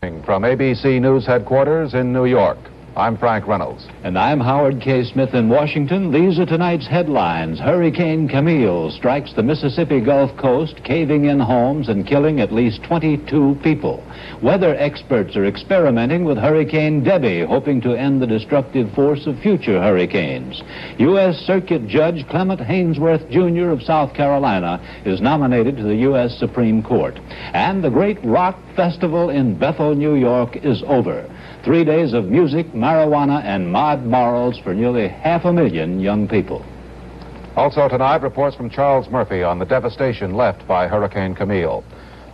From ABC News headquarters in New York, I'm Frank Reynolds. And I'm Howard K. Smith in Washington. These are tonight's headlines. Hurricane Camille strikes the Mississippi Gulf Coast, caving in homes and killing at least 22 people. Weather experts are experimenting with Hurricane Debbie, hoping to end the destructive force of future hurricanes. U.S. Circuit Judge Clement Haynsworth, Jr. of South Carolina is nominated to the U.S. Supreme Court. And the Great Rock Festival in Bethel, New York is over. 3 days of music, marijuana, and mod morals for nearly 500,000 young people. Also tonight, reports from Charles Murphy on the devastation left by Hurricane Camille.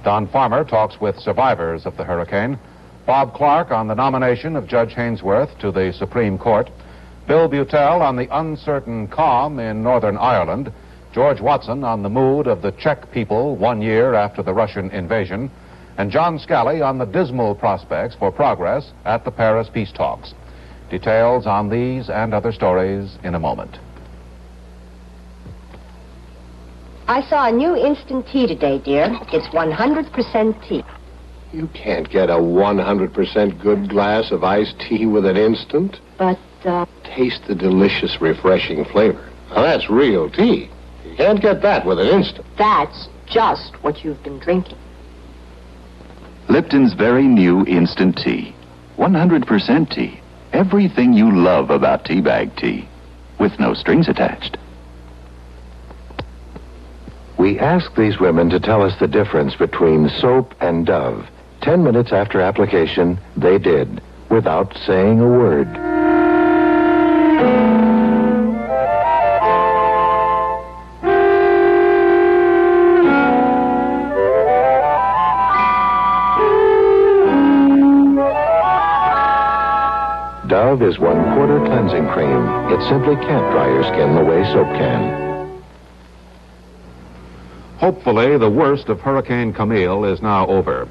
Don Farmer talks with survivors of the hurricane. Bob Clark on the nomination of Judge Haynsworth to the Supreme Court. Bill Butel on the uncertain calm in Northern Ireland. George Watson on the mood of the Czech people 1 year after the Russian invasion. And John Scally on the dismal prospects for progress at the Paris peace talks. Details on these and other stories in a moment. I saw a new instant tea today, dear. It's 100% tea. You can't get a 100% good glass of iced tea with an instant. But, Taste the delicious, refreshing flavor. Now, that's real tea. You can't get that with an instant. That's just what you've been drinking. Lipton's very new instant tea. 100% tea. Everything you love about tea bag tea, with no strings attached. We asked these women to tell us the difference between soap and Dove. 10 minutes after application, they did, without saying a word. Dove is 1/4 cleansing cream. It simply can't dry your skin the way soap can. Hopefully, the worst of Hurricane Camille is now over.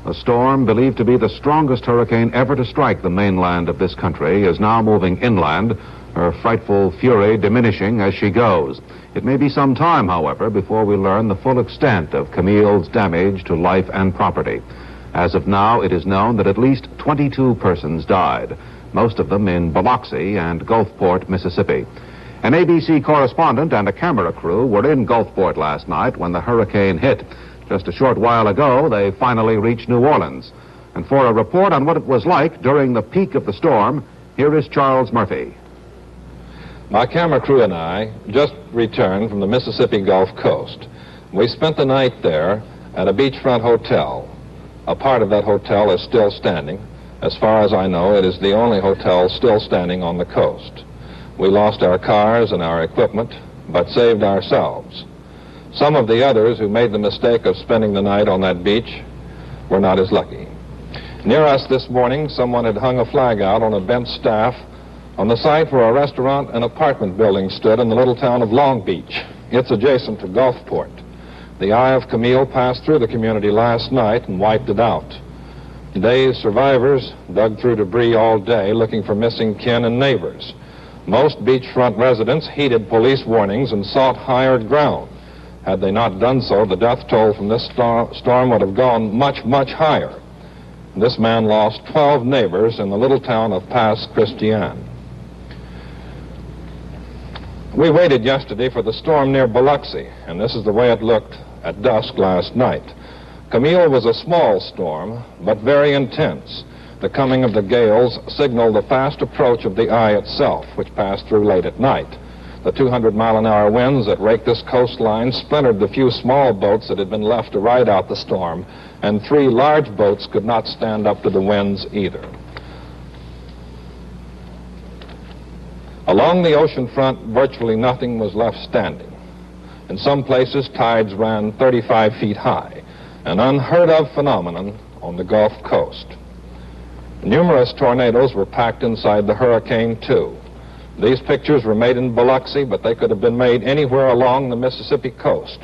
A storm believed to be the strongest hurricane ever to strike the mainland of this country is now moving inland, her frightful fury diminishing as she goes. It may be some time, however, before we learn the full extent of Camille's damage to life and property. As of now, it is known that at least 22 persons died, most of them in Biloxi and Gulfport, Mississippi. An ABC correspondent and a camera crew were in Gulfport last night when the hurricane hit. Just a short while ago, they finally reached New Orleans. And for a report on what it was like during the peak of the storm, here is Charles Murphy. My camera crew and I just returned from the Mississippi Gulf Coast. We spent the night there at a beachfront hotel. A part of that hotel is still standing. As far as I know, it is the only hotel still standing on the coast. We lost our cars and our equipment, but saved ourselves. Some of the others who made the mistake of spending the night on that beach were not as lucky. Near us this morning, someone had hung a flag out on a bent staff on the site where a restaurant and apartment building stood in the little town of Long Beach. It's adjacent to Gulfport. The eye of Camille passed through the community last night and wiped it out. Today's survivors dug through debris all day looking for missing kin and neighbors. Most beachfront residents heeded police warnings and sought higher ground. Had they not done so, the death toll from this storm would have gone much, much higher. This man lost 12 neighbors in the little town of Pass Christian. We waited yesterday for the storm near Biloxi, and this is the way it looked at dusk last night. Camille was a small storm, but very intense. The coming of the gales signaled the fast approach of the eye itself, which passed through late at night. The 200-mile-an-hour winds that raked this coastline splintered the few small boats that had been left to ride out the storm, and 3 large boats could not stand up to the winds either. Along the ocean front, virtually nothing was left standing. In some places, tides ran 35 feet high, an unheard-of phenomenon on the Gulf Coast. Numerous tornadoes were packed inside the hurricane, too. These pictures were made in Biloxi, but they could have been made anywhere along the Mississippi coast.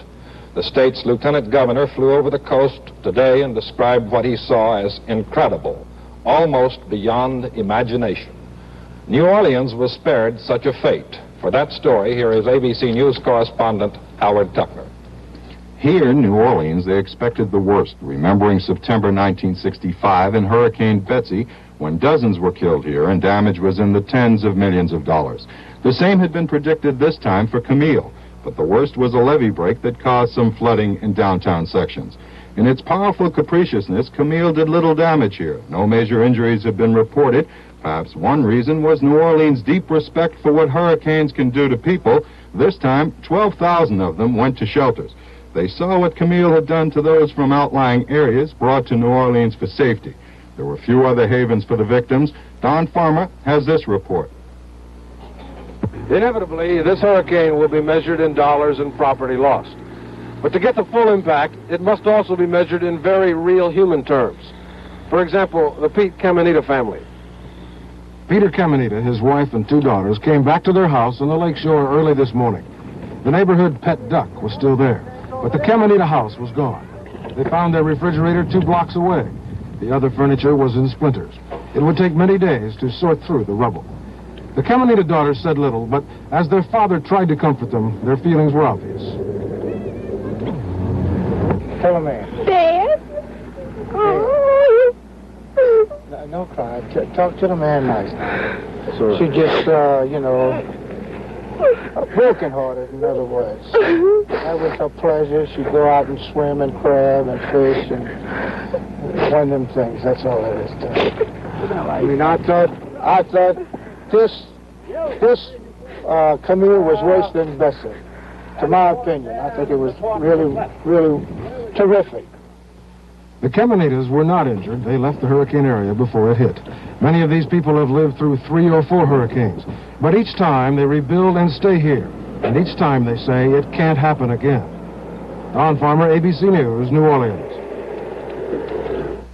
The state's lieutenant governor flew over the coast today and described what he saw as incredible, almost beyond imagination. New Orleans was spared such a fate. For that story, here is ABC News correspondent Howard Tuckner. Here in New Orleans, they expected the worst, remembering September 1965 and Hurricane Betsy, when dozens were killed here and damage was in the tens of millions of dollars. The same had been predicted this time for Camille, but the worst was a levee break that caused some flooding in downtown sections. In its powerful capriciousness, Camille did little damage here. No major injuries have been reported. Perhaps one reason was New Orleans' deep respect for what hurricanes can do to people. This time, 12,000 of them went to shelters. They saw what Camille had done to those from outlying areas brought to New Orleans for safety. There were few other havens for the victims. Don Farmer has this report. Inevitably, this hurricane will be measured in dollars and property lost. But to get the full impact, it must also be measured in very real human terms. For example, the Pete Caminita family. Peter Caminita, his wife, and 2 daughters came back to their house on the lakeshore early this morning. The neighborhood pet duck was still there, but the Caminita house was gone. They found their refrigerator 2 blocks away. The other furniture was in splinters. It would take many days to sort through the rubble. The Caminita daughters said little, but as their father tried to comfort them, their feelings were obvious. Tell him, man. Dad? Oh. No cry. Talk to the man nice now. So, she just, broken-hearted, in other words. That was her pleasure. She'd go out and swim and crab and fish and one of them things. That's all there is to it. I mean, I thought this Camille was worse than Bessie. To my opinion, I think it was really, really terrific. the Caminitas were not injured. They left the hurricane area before it hit. Many of these people have lived through 3 or 4 hurricanes, but each time they rebuild and stay here, and each time they say it can't happen again. Don Farmer, ABC News, New Orleans.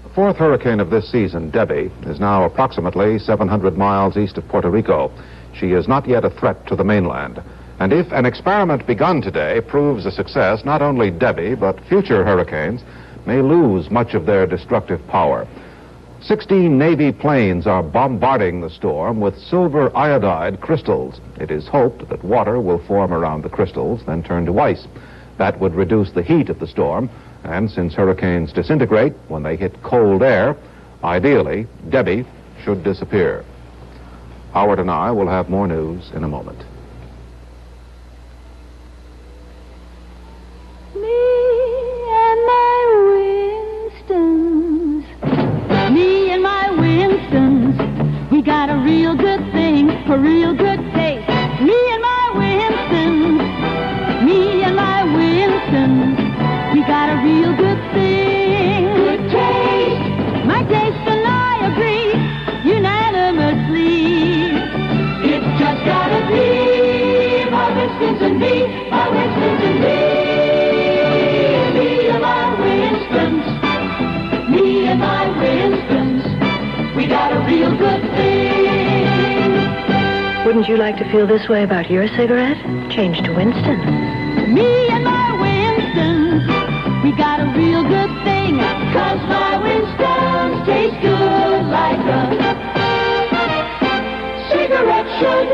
The 4th hurricane of this season, Debbie, is now approximately 700 miles east of Puerto Rico. She is not yet a threat to the mainland. And if an experiment begun today proves a success, not only Debbie, but future hurricanes may lose much of their destructive power. 16 Navy planes are bombarding the storm with silver iodide crystals. It is hoped that water will form around the crystals, then turn to ice. That would reduce the heat of the storm, and since hurricanes disintegrate when they hit cold air, ideally, Debbie should disappear. Howard and I will have more news in a moment. We got a real good thing, a real good taste. Me and my Winstons, me and my Winstons, we got a real good thing. Good taste. My taste and I agree unanimously. It's just gotta be my Winstons and me, my Winstons and me. Me and my Winstons, me and my Winstons. We got a real good thing. Wouldn't you like to feel this way about your cigarette? Change to Winston. Me and my Winstons, we got a real good thing. 'Cause my Winstons taste good like a cigarette should.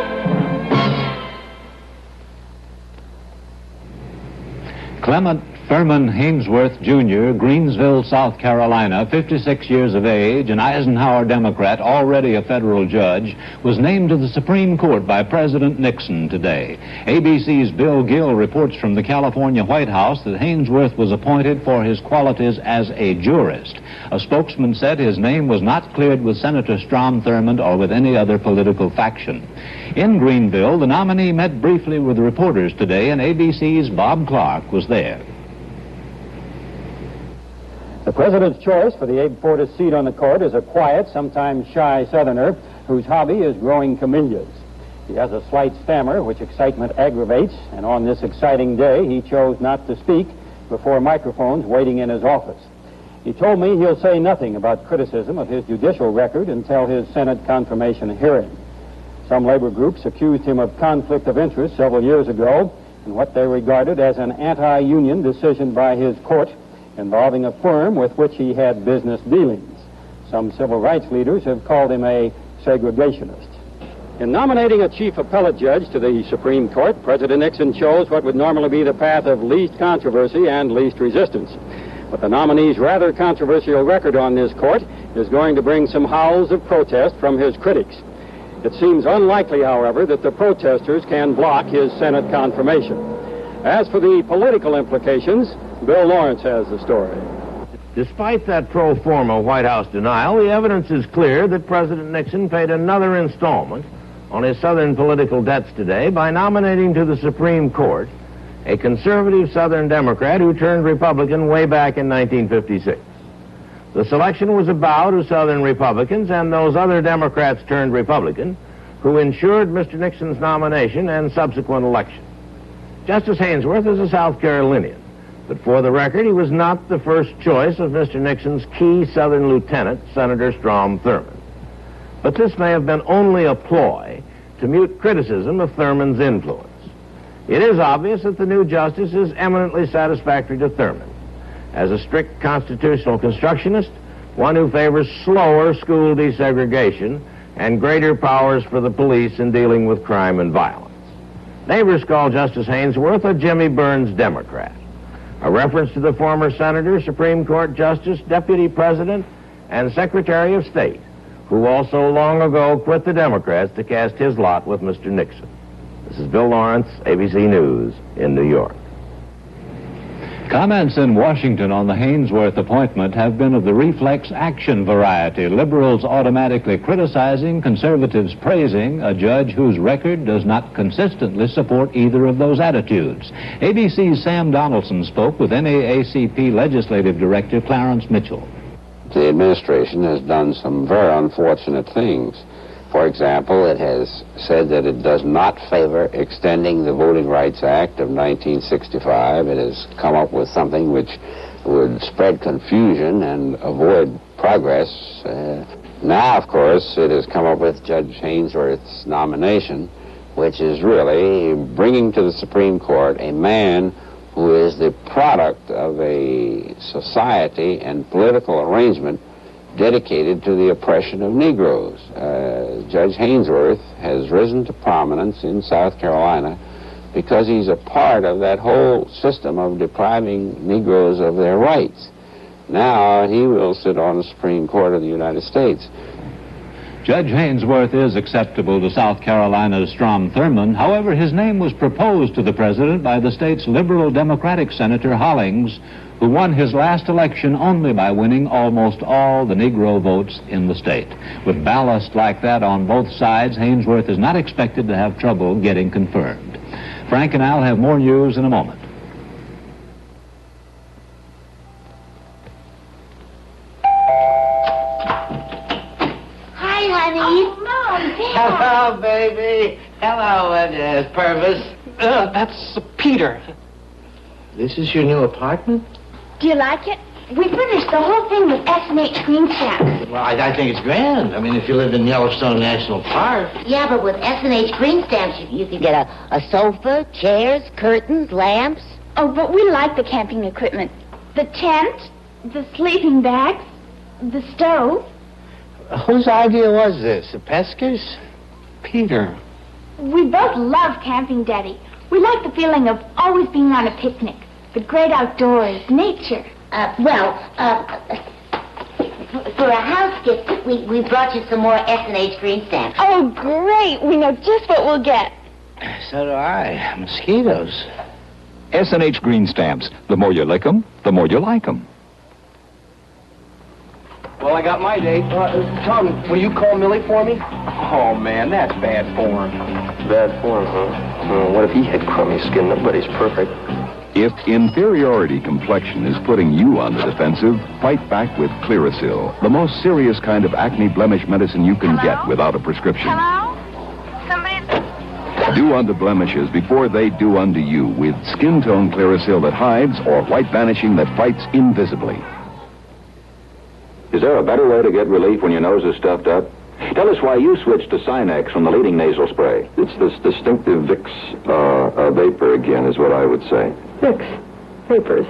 Clement Furman Hainsworth, Jr., Greensville, South Carolina, 56 years of age, an Eisenhower Democrat, already a federal judge, was named to the Supreme Court by President Nixon today. ABC's Bill Gill reports from the California White House that Hainsworth was appointed for his qualities as a jurist. A spokesman said his name was not cleared with Senator Strom Thurmond or with any other political faction. In Greenville, the nominee met briefly with reporters today, and ABC's Bob Clark was there. The president's choice for the Abe Fortas seat on the court is a quiet, sometimes shy Southerner whose hobby is growing camellias. He has a slight stammer, which excitement aggravates, and on this exciting day, he chose not to speak before microphones waiting in his office. He told me he'll say nothing about criticism of his judicial record until his Senate confirmation hearing. Some labor groups accused him of conflict of interest several years ago in what they regarded as an anti-union decision by his court involving a firm with which he had business dealings. Some civil rights leaders have called him a segregationist. In nominating a chief appellate judge to the Supreme Court, President Nixon chose what would normally be the path of least controversy and least resistance. But the nominee's rather controversial record on this court is going to bring some howls of protest from his critics. It seems unlikely, however, that the protesters can block his Senate confirmation. As for the political implications, Bill Lawrence has the story. Despite that pro forma White House denial, the evidence is clear that President Nixon paid another installment on his Southern political debts today by nominating to the Supreme Court a conservative Southern Democrat who turned Republican way back in 1956. The selection was a bow to Southern Republicans and those other Democrats turned Republican who ensured Mr. Nixon's nomination and subsequent election. Justice Haynesworth is a South Carolinian, but for the record, he was not the first choice of Mr. Nixon's key Southern lieutenant, Senator Strom Thurmond. But this may have been only a ploy to mute criticism of Thurmond's influence. It is obvious that the new justice is eminently satisfactory to Thurmond. As a strict constitutional constructionist, one who favors slower school desegregation and greater powers for the police in dealing with crime and violence. Neighbors call Justice Haynesworth a Jimmy Burns Democrat, a reference to the former senator, Supreme Court Justice, Deputy President, and Secretary of State, who also long ago quit the Democrats to cast his lot with Mr. Nixon. This is Bill Lawrence, ABC News, in New York. Comments in Washington on the Haynesworth appointment have been of the reflex action variety. Liberals automatically criticizing, conservatives praising a judge whose record does not consistently support either of those attitudes. ABC's Sam Donaldson spoke with NAACP Legislative Director Clarence Mitchell. The administration has done some very unfortunate things. For example, it has said that it does not favor extending the Voting Rights Act of 1965. It has come up with something which would spread confusion and avoid progress. Now, of course, it has come up with Judge Haynesworth's nomination, which is really bringing to the Supreme Court a man who is the product of a society and political arrangement dedicated to the oppression of Negroes. Judge Haynesworth has risen to prominence in South Carolina because he's a part of that whole system of depriving Negroes of their rights. Now he will sit on the Supreme Court of the United States. Judge Haynesworth is acceptable to South Carolina's Strom Thurmond. However, his name was proposed to the president by the state's liberal Democratic Senator Hollings, who won his last election only by winning almost all the Negro votes in the state. With ballast like that on both sides, Haynesworth is not expected to have trouble getting confirmed. Frank and I'll have more news in a moment. Hi, honey. Oh, Mom, Hello, baby. Hello, Purvis. That's Peter. This is your new apartment? Do you like it? We finished the whole thing with S&H green stamps. Well, I think it's grand. I mean, if you lived in Yellowstone National Park. Yeah, but with S&H green stamps, you could get a sofa, chairs, curtains, lamps. Oh, but we like the camping equipment. The tent, the sleeping bags, the stove. Whose idea was this? The Peskers? Peter. We both love camping, Daddy. We like the feeling of always being on a picnic. The great outdoors, nature. For a house gift, we brought you some more S&H green stamps. Oh, great. We know just what we'll get. So do I. Mosquitoes. S&H green stamps. The more you lick them, the more you like them. Well, I got my date. Tom, will you call Millie for me? Oh, man, that's bad form. Bad form, huh? What if he had crummy skin? Nobody's perfect. If inferiority complexion is putting you on the defensive, fight back with Clearasil, the most serious kind of acne blemish medicine you can get without a prescription. Hello? Somebody's... Do unto blemishes before they do unto you with skin tone Clearasil that hides or white vanishing that fights invisibly. Is there a better way to get relief when your nose is stuffed up? Tell us why you switched to Sinex from the leading nasal spray. It's this distinctive Vicks vapor again, is what I would say. Vicks. Vapors.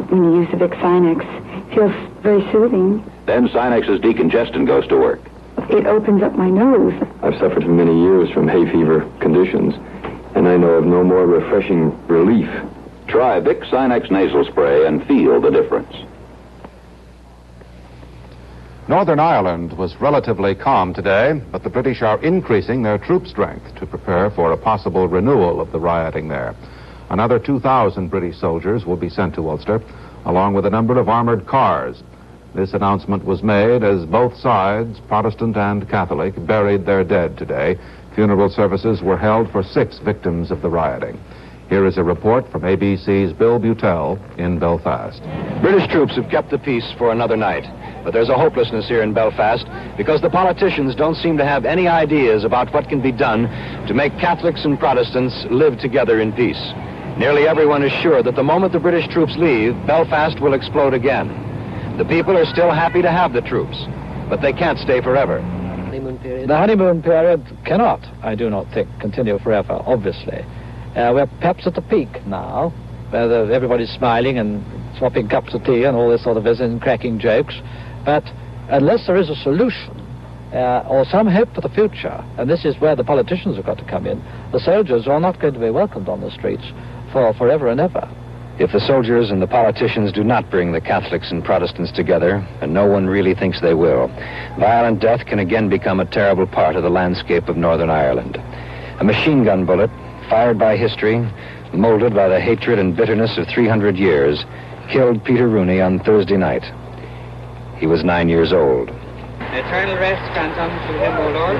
When you use the Vicks Sinex, it feels very soothing. Then Sinex's decongestant goes to work. It opens up my nose. I've suffered for many years from hay fever conditions, and I know of no more refreshing relief. Try Vicks Sinex nasal spray and feel the difference. Northern Ireland was relatively calm today, but the British are increasing their troop strength to prepare for a possible renewal of the rioting there. Another 2,000 British soldiers will be sent to Ulster, along with a number of armored cars. This announcement was made as both sides, Protestant and Catholic, buried their dead today. Funeral services were held for 6 victims of the rioting. Here is a report from ABC's Bill Butel in Belfast. British troops have kept the peace for another night. But there's a hopelessness here in Belfast because the politicians don't seem to have any ideas about what can be done to make Catholics and Protestants live together in peace. Nearly everyone is sure that the moment the British troops leave, Belfast will explode again. The people are still happy to have the troops, but they can't stay forever. The honeymoon period cannot, I do not think, continue forever, obviously. We're perhaps at the peak now, where everybody's smiling and swapping cups of tea and all this sort of business and cracking jokes. But unless there is a solution or some hope for the future, and this is where the politicians have got to come in, the soldiers are not going to be welcomed on the streets for forever and ever. If the soldiers and the politicians do not bring the Catholics and Protestants together, and no one really thinks they will, violent death can again become a terrible part of the landscape of Northern Ireland. A machine gun bullet, fired by history, molded by the hatred and bitterness of 300 years, killed Peter Rooney on Thursday night. He was 9 years old. Eternal rest grant unto him, O Lord.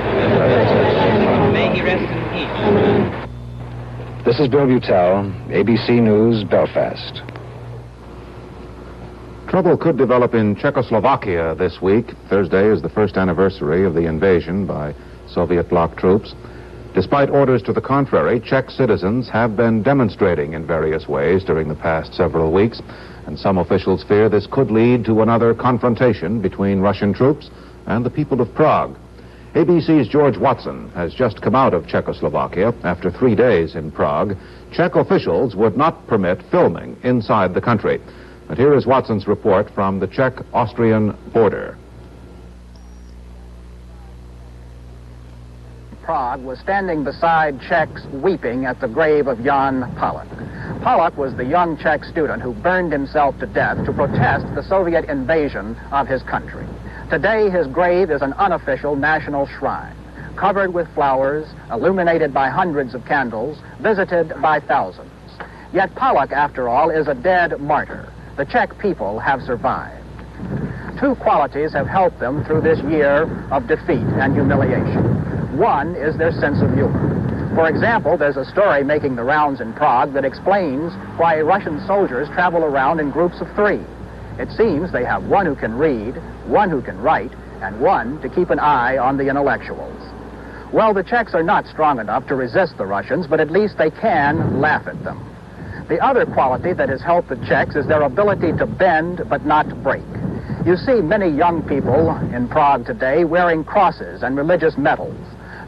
May he rest in peace. This is Bill Butel, ABC News, Belfast. Trouble could develop in Czechoslovakia this week. Thursday is the first anniversary of the invasion by Soviet bloc troops. Despite orders to the contrary, Czech citizens have been demonstrating in various ways during the past several weeks, and some officials fear this could lead to another confrontation between Russian troops and the people of Prague. ABC's George Watson has just come out of Czechoslovakia after 3 days in Prague. Czech officials would not permit filming inside the country. And here is Watson's report from the Czech-Austrian border. Prague was standing beside Czechs weeping at the grave of Jan Palach. Palach was the young Czech student who burned himself to death to protest the Soviet invasion of his country. Today, his grave is an unofficial national shrine, covered with flowers, illuminated by hundreds of candles, visited by thousands. Yet Palach, after all, is a dead martyr. The Czech people have survived. 2 qualities have helped them through this year of defeat and humiliation. One is their sense of humor. For example, there's a story making the rounds in Prague that explains why Russian soldiers travel around in groups of 3. It seems they have one who can read, one who can write, and one to keep an eye on the intellectuals. Well, the Czechs are not strong enough to resist the Russians, but at least they can laugh at them. The other quality that has helped the Czechs is their ability to bend but not break. You see many young people in Prague today wearing crosses and religious medals,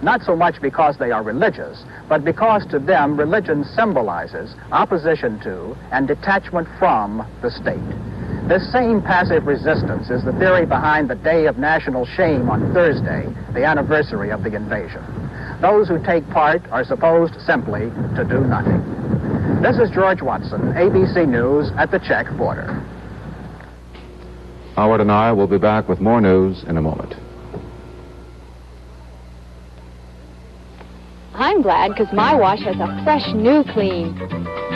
not so much because they are religious, but because to them religion symbolizes opposition to and detachment from the state. This same passive resistance is the theory behind the Day of National Shame on Thursday, the anniversary of the invasion. Those who take part are supposed simply to do nothing. This is George Watson, ABC News at the Czech border. Howard and I will be back with more news in a moment. I'm glad because my wash has a fresh, new clean.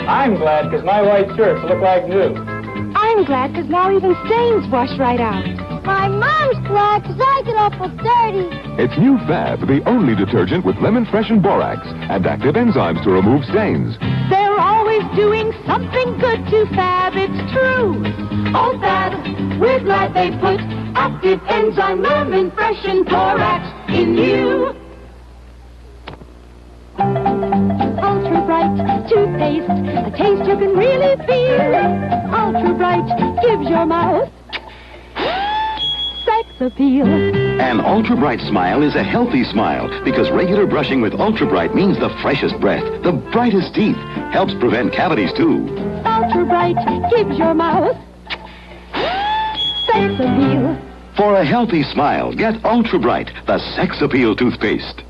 I'm glad because my white shirts look like new. I'm glad because now even stains wash right out. My mom's glad because I get awful dirty. It's New Fab, the only detergent with lemon fresh and borax and active enzymes to remove stains. They're always doing something good to Fab, it's true. Oh, Fab, we're glad they put active enzyme, lemon fresh and borax in you. Ultra Bright toothpaste, a taste you can really feel. Ultra Bright gives your mouth sex appeal. An Ultra Bright smile is a healthy smile because regular brushing with Ultra Bright means the freshest breath, the brightest teeth, helps prevent cavities too. Ultra Bright gives your mouth sex appeal. For a healthy smile, get Ultra Bright, the sex appeal toothpaste.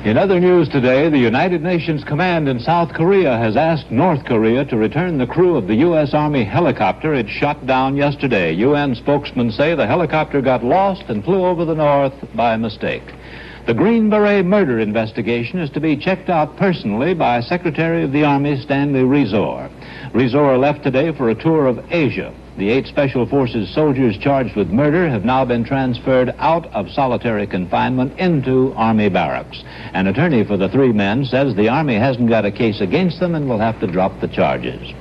In other news today, the United Nations Command in South Korea has asked North Korea to return the crew of the U.S. Army helicopter it shot down yesterday. UN spokesmen say the helicopter got lost and flew over the north by mistake. The Green Beret murder investigation is to be checked out personally by Secretary of the Army Stanley Resor. Resor left today for a tour of Asia. The 8 Special Forces soldiers charged with murder have now been transferred out of solitary confinement into Army barracks. An attorney for the 3 men says the Army hasn't got a case against them and will have to drop the charges.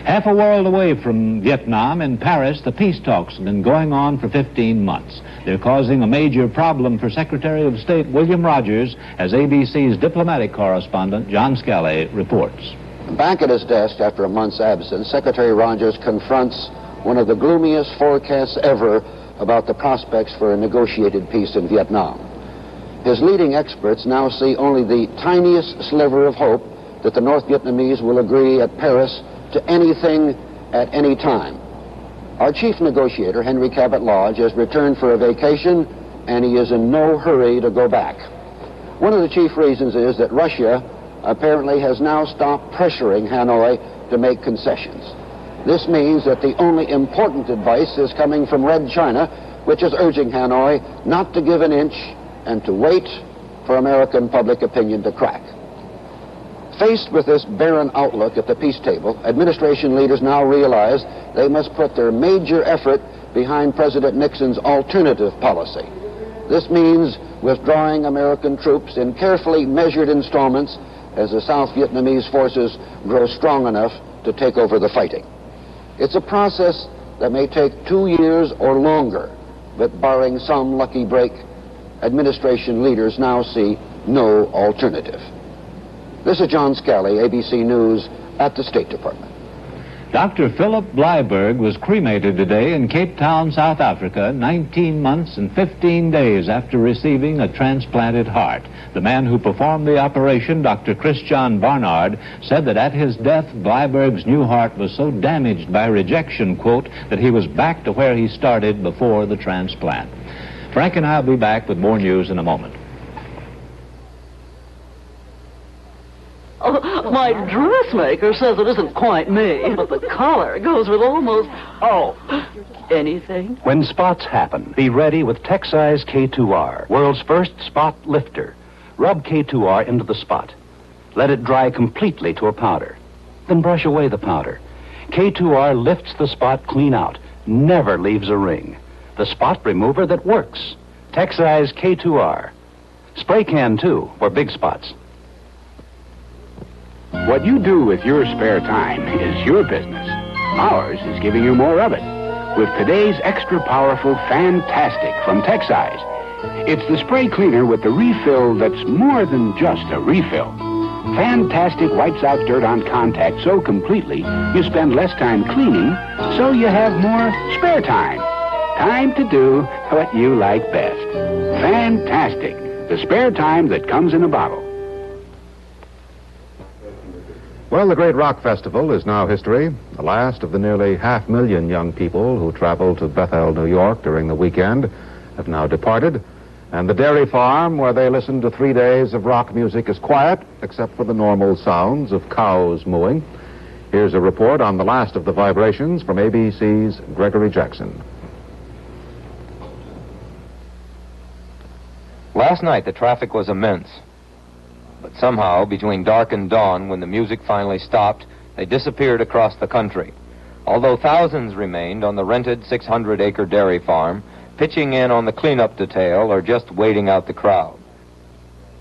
Half a world away from Vietnam, in Paris, the peace talks have been going on for 15 months. They're causing a major problem for Secretary of State William Rogers, as ABC's diplomatic correspondent John Scally reports. Back at his desk after a month's absence, Secretary Rogers confronts one of the gloomiest forecasts ever about the prospects for a negotiated peace in Vietnam. His leading experts now see only the tiniest sliver of hope that the North Vietnamese will agree at Paris to anything at any time. Our chief negotiator, Henry Cabot Lodge, has returned for a vacation, and he is in no hurry to go back. One of the chief reasons is that Russia apparently has now stopped pressuring Hanoi to make concessions. This means that the only important advice is coming from Red China, which is urging Hanoi not to give an inch and to wait for American public opinion to crack. Faced with this barren outlook at the peace table, administration leaders now realize they must put their major effort behind President Nixon's alternative policy. This means withdrawing American troops in carefully measured installments as the South Vietnamese forces grow strong enough to take over the fighting. It's a process that may take 2 years or longer, but barring some lucky break, administration leaders now see no alternative. This is John Scally, ABC News at the State Department. Dr. Philip Blyberg was cremated today in Cape Town, South Africa, 19 months and 15 days after receiving a transplanted heart. The man who performed the operation, Dr. Christian Barnard, said that at his death, Blyberg's new heart was so damaged by rejection, quote, that he was back to where he started before the transplant. Frank and I will be back with more news in a moment. Oh, my dressmaker says it isn't quite me, but the collar goes with almost... Oh, anything? When spots happen, be ready with Texize K2R, world's first spot lifter. Rub K2R into the spot. Let it dry completely to a powder. Then brush away the powder. K2R lifts the spot clean out, never leaves a ring. The spot remover that works. Texize K2R. Spray can, too, for big spots. What you do with your spare time is your business. Ours is giving you more of it with today's extra powerful Fantastic from Texize. It's the spray cleaner with the refill that's more than just a refill. Fantastic wipes out dirt on contact so completely you spend less time cleaning, so you have more spare time. Time to do what you like best. Fantastic, the spare time that comes in a bottle. Well, the Great Rock Festival is now history. The last of the nearly 500,000 young people who traveled to Bethel, New York during the weekend have now departed. And the dairy farm where they listened to 3 days of rock music is quiet, except for the normal sounds of cows mooing. Here's a report on the last of the vibrations from ABC's Gregory Jackson. Last night the traffic was immense. But somehow, between dark and dawn, when the music finally stopped, they disappeared across the country. Although thousands remained on the rented 600-acre dairy farm, pitching in on the cleanup detail or just waiting out the crowd.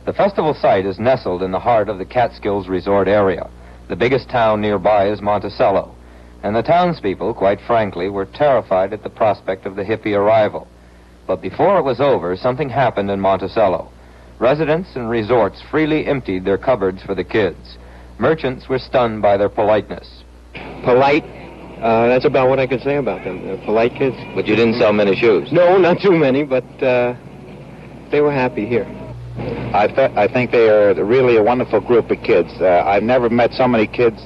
The festival site is nestled in the heart of the Catskills resort area. The biggest town nearby is Monticello, and the townspeople, quite frankly, were terrified at the prospect of the hippie arrival. But before it was over, something happened in Monticello. Residents and resorts freely emptied their cupboards for the kids. Merchants were stunned by their politeness. Polite? That's about what I could say about them. They're polite kids. But you didn't sell many shoes? No, not too many, but they were happy here. I think they are really a wonderful group of kids. I've never met so many kids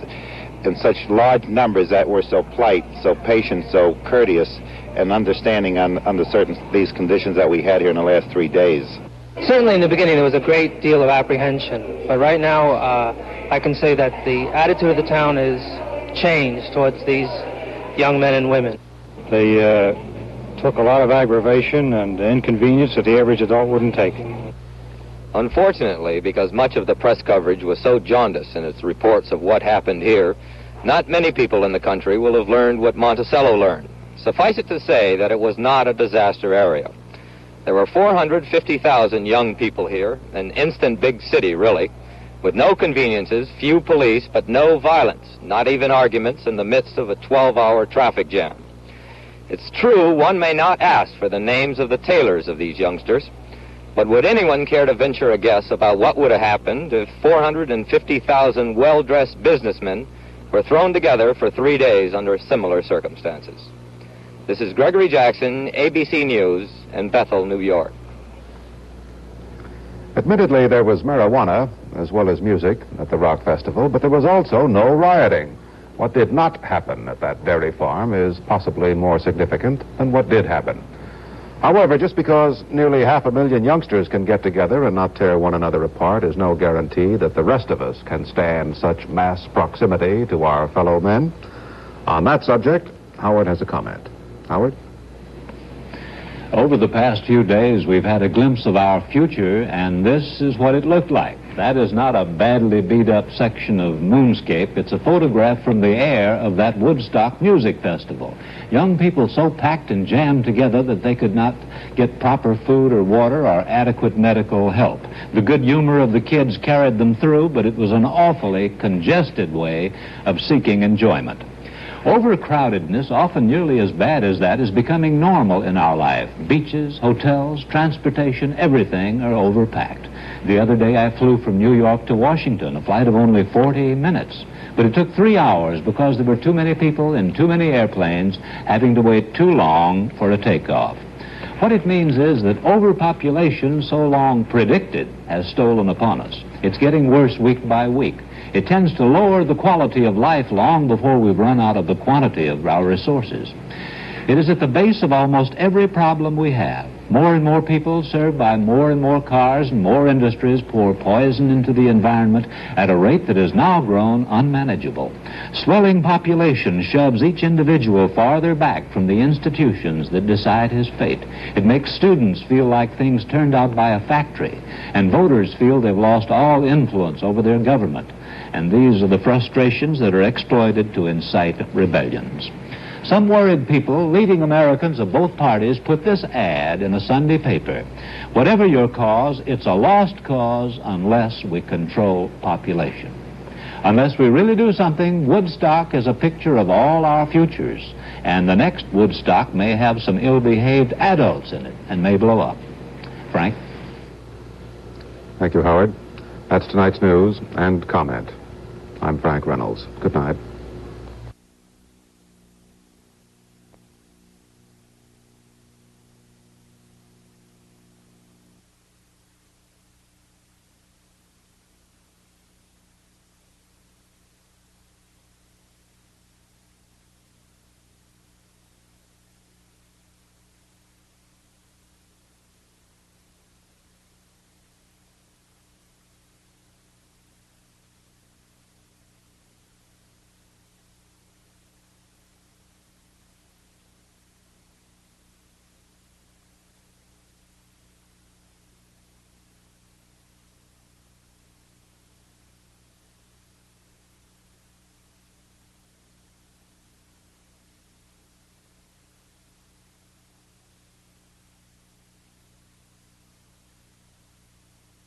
in such large numbers that were so polite, so patient, so courteous. an understanding under these conditions that we had here in the last 3 days. Certainly in the beginning there was a great deal of apprehension, but right now I can say that the attitude of the town is changed towards these young men and women. They took a lot of aggravation and inconvenience that the average adult wouldn't take. Unfortunately, because much of the press coverage was so jaundiced in its reports of what happened here, not many people in the country will have learned what Monticello learned. Suffice it to say that it was not a disaster area. There were 450,000 young people here, an instant big city, really, with no conveniences, few police, but no violence, not even arguments in the midst of a 12-hour traffic jam. It's true, one may not ask for the names of the tailors of these youngsters, but would anyone care to venture a guess about what would have happened if 450,000 well-dressed businessmen were thrown together for 3 days under similar circumstances? This is Gregory Jackson, ABC News, in Bethel, New York. Admittedly, there was marijuana as well as music at the rock festival, but there was also no rioting. What did not happen at that dairy farm is possibly more significant than what did happen. However, just because nearly 500,000 youngsters can get together and not tear one another apart is no guarantee that the rest of us can stand such mass proximity to our fellow men. On that subject, Howard has a comment. Howard? Over the past few days, we've had a glimpse of our future, and this is what it looked like. That is not a badly beat-up section of moonscape. It's a photograph from the air of that Woodstock Music Festival. Young people so packed and jammed together that they could not get proper food or water or adequate medical help. The good humor of the kids carried them through, but it was an awfully congested way of seeking enjoyment. Overcrowdedness, often nearly as bad as that, is becoming normal in our life. Beaches, hotels, transportation, everything are overpacked. The other day I flew from New York to Washington, a flight of only 40 minutes. But it took 3 hours because there were too many people in too many airplanes having to wait too long for a takeoff. What it means is that overpopulation, so long predicted, has stolen upon us. It's getting worse week by week. It tends to lower the quality of life long before we've run out of the quantity of our resources. It is at the base of almost every problem we have. More and more people served by more and more cars and more industries pour poison into the environment at a rate that has now grown unmanageable. Swelling population shoves each individual farther back from the institutions that decide his fate. It makes students feel like things turned out by a factory, and voters feel they've lost all influence over their government. And these are the frustrations that are exploited to incite rebellions. Some worried people, leading Americans of both parties, put this ad in a Sunday paper. Whatever your cause, it's a lost cause unless we control population. Unless we really do something, Woodstock is a picture of all our futures. And the next Woodstock may have some ill-behaved adults in it and may blow up. Frank? Thank you, Howard. That's tonight's news and comment. I'm Frank Reynolds. Good night.